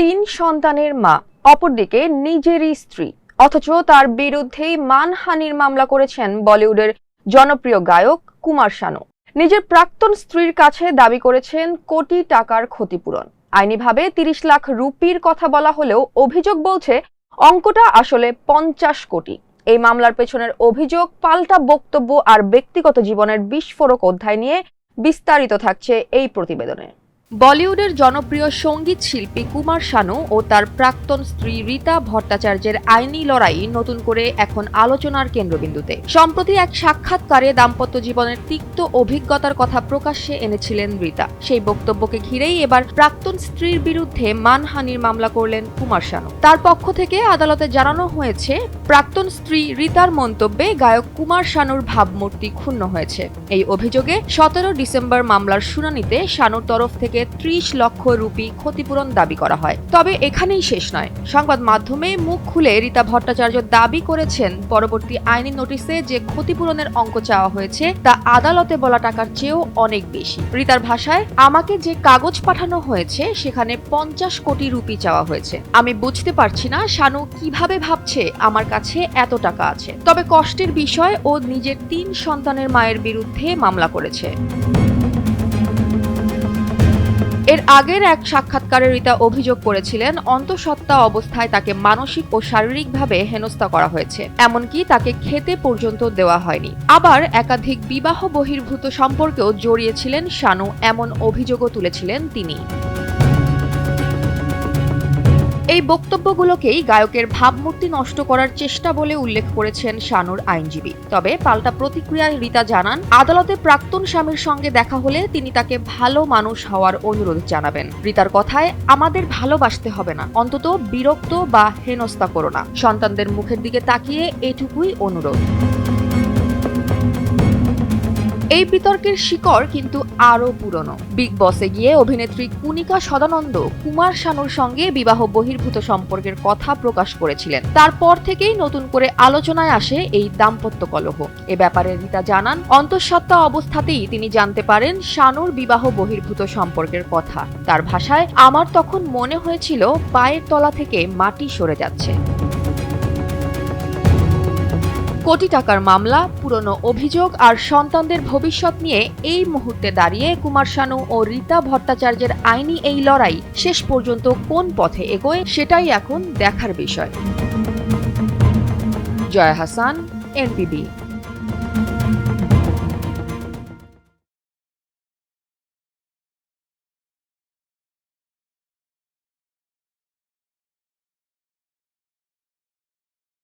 তিন সন্তানের মা, অপরদিকে নিজেরই স্ত্রী, অথচ তার বিরুদ্ধেই মানহানির মামলা করেছেন বলিউডের জনপ্রিয় গায়ক কুমার শানু। নিজের প্রাক্তন স্ত্রীর কাছে দাবি করেছেন কোটি টাকার ক্ষতিপূরণ। আইনিভাবে 30 লাখ রুপির কথা বলা হলেও অভিযোগ বলছে অঙ্কটা আসলে 50 কোটি। এই মামলার পেছনের অভিযোগ, পাল্টা বক্তব্য আর ব্যক্তিগত জীবনের বিস্ফোরক অধ্যায় নিয়ে বিস্তারিত থাকছে এই প্রতিবেদনে। বলিউডের জনপ্রিয় সঙ্গীত শিল্পী কুমার শানু ও তার প্রাক্তন স্ত্রী রীতা ভট্টাচার্যের আইনি লড়াই নতুন করে এখন আলোচনার কেন্দ্রবিন্দুতে। সম্প্রতি এক সাক্ষাৎকারে দাম্পত্য জীবনের তিক্ত অভিজ্ঞতার কথা প্রকাশ্যে এনেছিলেন রীতা। সেই বক্তব্যকে ঘিরেই এবার প্রাক্তন স্ত্রীর বিরুদ্ধে মানহানির মামলা করলেন কুমার শানু। তার পক্ষ থেকে আদালতে জানানো হয়েছে, প্রাক্তন স্ত্রী রীতার মন্তব্যে গায়ক কুমার শানুর ভাবমূর্তি ক্ষুণ্ণ হয়েছে। এই অভিযোগে 17 ডিসেম্বর মামলার শুনানিতে শানুর তরফ থেকে 30 লক্ষ রুপি ক্ষতিপূরণ দাবি করা হয়। তবে এখানেই শেষ নয়। সংবাদ মাধ্যমে মুখ খুলে রীতা ভট্টাচার্য দাবি করেছেন, পরবর্তী আইনি নোটিশে যে ক্ষতিপূরণের অঙ্ক চাওয়া হয়েছে তা আদালতে বলা টাকার চেয়েও অনেক বেশি। রীতার ভাষায়, আমাকে যে কাগজ পাঠানো হয়েছে সেখানে 50 কোটি রুপি চাওয়া হয়েছে। আমি বুঝতে পারছি না শানু কিভাবে ভাবছে আমার কাছে এত টাকা আছে। তবে কষ্টের বিষয়, ও নিজের 3 সন্তানের মায়ের বিরুদ্ধে মামলা করেছে। এর আগের এক সাক্ষাৎকারে রীতা অভিযোগ করেছিলেন, অন্তঃসত্ত্বা অবস্থায় তাকে মানসিক ও শারীরিকভাবে হেনস্থা করা হয়েছে, এমনকি তাকে খেতে পর্যন্ত দেওয়া হয়নি। আবার একাধিক বিবাহ বহির্ভূত সম্পর্কেও জড়িয়েছিলেন শানু, এমন অভিযোগও তুলেছিলেন তিনি। এই বক্তব্যগুলোকেই গায়কের ভাবমূর্তি নষ্ট করার চেষ্টা বলে উল্লেখ করেছেন শানুর আইনজীবী। তবে পাল্টা প্রতিক্রিয়ায় রীতা জানান, আদালতে প্রাক্তন স্বামীর সঙ্গে দেখা হলে তিনি তাকে ভালো মানুষ হওয়ার অনুরোধ জানাবেন। রীতার কথায়, আমাদের ভালোবাসতে হবে না, অন্তত বিরক্ত বা হেনস্থা করো না, সন্তানদের মুখের দিকে তাকিয়ে এটুকুই অনুরোধ। এই বিতর্কের শিকড় কিন্তু আরো পুরনো। বিগ বসে গিয়ে অভিনেত্রী কুনিকা সদানন্দ কুমার শানুর সঙ্গে বিবাহ বহির্ভূত সম্পর্কের কথা প্রকাশ করেছিলেন। তারপর থেকেই নতুন করে আলোচনায় আসে এই দাম্পত্য কলহ। এ ব্যাপারে রীতা জানান, অন্তঃসত্ত্বা অবস্থাতেই তিনি জানতে পারেন শানুর বিবাহ বহির্ভূত সম্পর্কের কথা। তার ভাষায়, আমার তখন মনে হয়েছিল পায়ের তলা থেকে মাটি সরে যাচ্ছে। কোটি টাকার মামলা, পুরনো অভিযোগ আর সন্তানদের ভবিষ্যৎ নিয়ে এই মুহূর্তে দাঁড়িয়ে কুমার শানু ও রীতা ভট্টাচার্যের আইনি এই লড়াই শেষ পর্যন্ত কোন পথে এগোয়, সেটাই এখন দেখার বিষয়। জয়া হাসান, NPB।